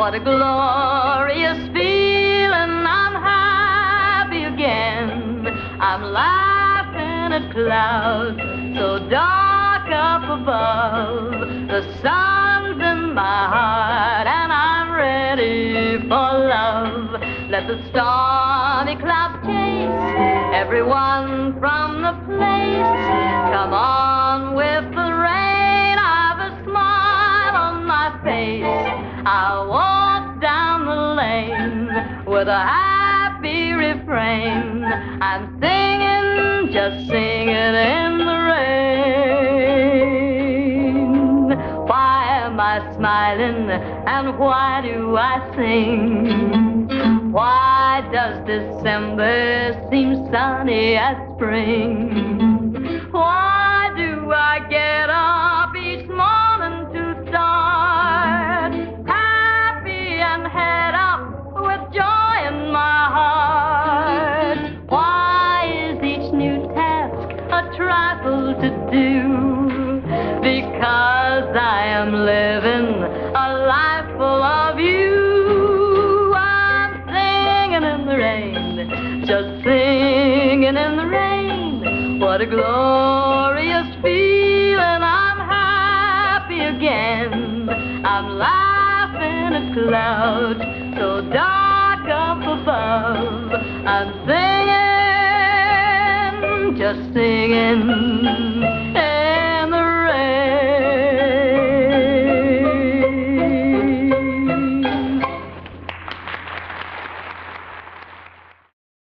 What a glorious feeling, I'm happy again. I'm laughing at clouds so dark up above. The sun's in my heart and I'm ready for love. Let the stormy clouds chase everyone from the place. Come on with the rain, I've a smile on my face. I'll walk down the lane with a happy refrain. I'm singing, just singing in the rain. Why am I smiling and why do I sing? Why does December seem sunny as spring? Why do I get up each morning to start happy and head up with joy in my heart? Why is each new task a trifle to do? Because I am living a life full of you. In the rain, just singing in the rain. What a glorious feeling, I'm happy again. I'm laughing at clouds so dark up above. I'm singing, just singing